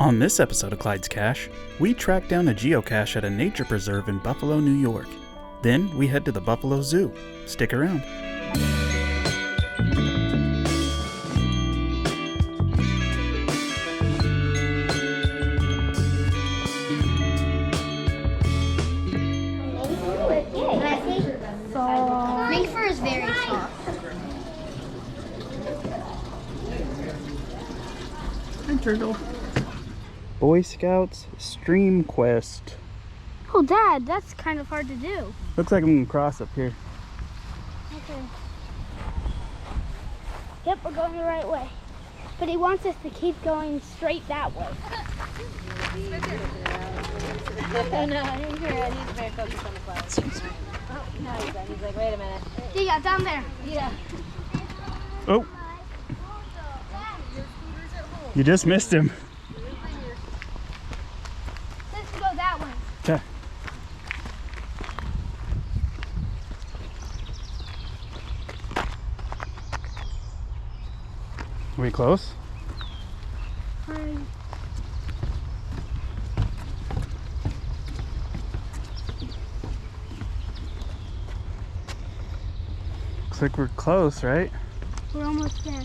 On this episode of Clyde's Cache, we track down a geocache at a nature preserve in Buffalo, New York. Then we head to the Buffalo Zoo. Stick around. Reefer is very soft. Hi, turtle. Boy Scouts Stream Quest. Oh, Dad, that's kind of hard to do. Looks like I'm gonna cross up here. Okay. Yep, we're going the right way. But he wants us to keep going straight that way. No, he's very focused on the clouds. Oh, no, he's like, wait a minute. Yeah, down there. Yeah. Oh! You just missed him. Let's go that way. Okay. Are we close? Looks like we're close, right? We're almost there.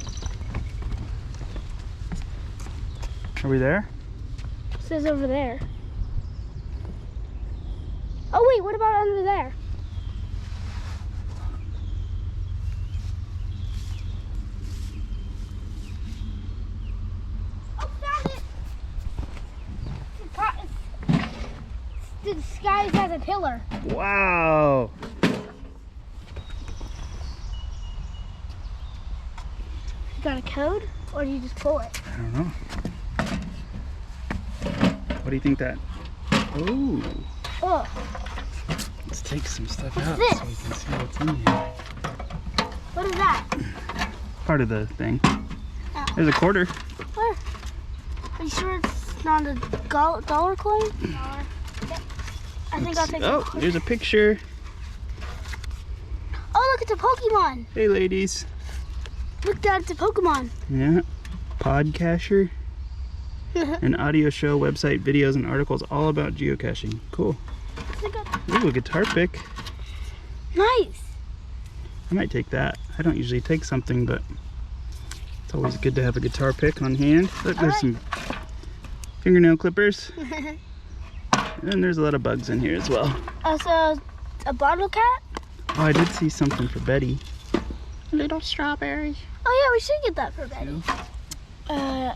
Are we there? It says over there. Oh wait, what about under there? Oh, found it! It's disguised as a pillar. Wow! You got a code, or do you just pull it? I don't know. What do you think that? Oh! Oh, Let's take some stuff What's out this? so we can see what's in here. what is that? Part of the thing. Oh. There's a quarter. Where? Are you sure it's not a dollar coin? Dollar. Yep. I think I'll take Oh, it. there's a picture. Oh, look, it's a Pokemon. Hey, ladies. Look, Dad, it's a Pokemon. Yeah. Podcacher. An audio show, website, videos, and articles all about geocaching. Cool. Ooh, a guitar pick. Nice. I might take that. I don't usually take something, but it's always good to have a guitar pick on hand. Look, there's Alright. some fingernail clippers. And there's a lot of bugs in here as well. Also, a bottle cap. Oh, I did see something for Betty. A little strawberry. Oh yeah, we should get that for Betty.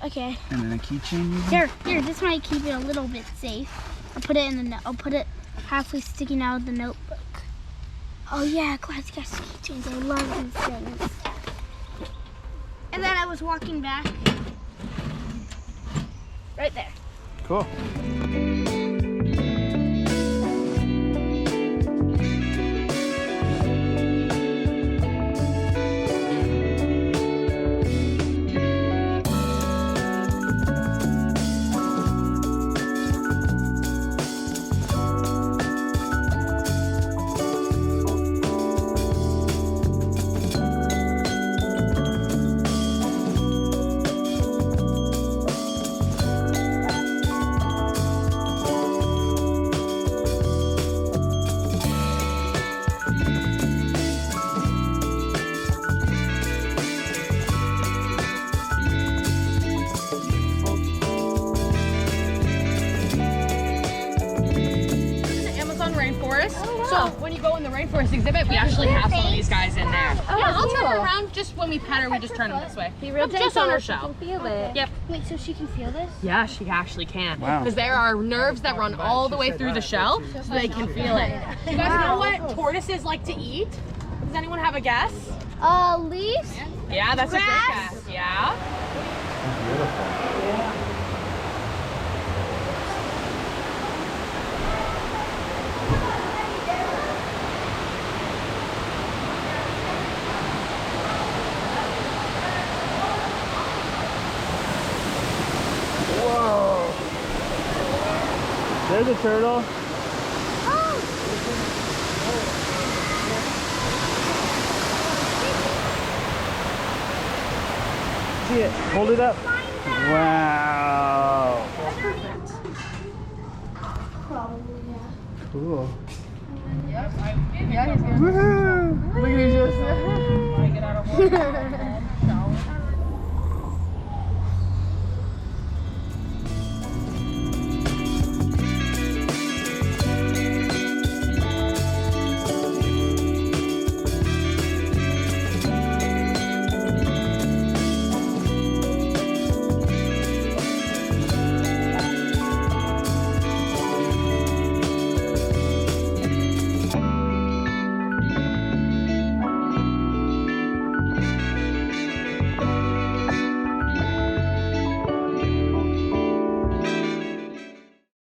Okay. And then a keychain. Here, this might keep it a little bit safe. I'll put it in the I'll put it halfway sticking out of the notebook. Oh yeah, Clyde's got keychains. I love these things. And then I was walking back. Right there. Cool. So when you go in the rainforest exhibit, we actually have some of these guys in there. Oh, yeah, I'll turn cool. her around. Just when we pet her, we just turn them this way. Be real Look, just on her gentle, shell. so you can feel it. Yep. Wait, so she can feel this? Yeah, she actually can. Wow. Because there are nerves that run all the way through the shell, so they can feel it. You guys know what tortoises like to eat? Does anyone have a guess? Leaves? Yeah, that's a great Grass? guess. Yeah. Whoa! There's a turtle. See it. Hold it up. Wow.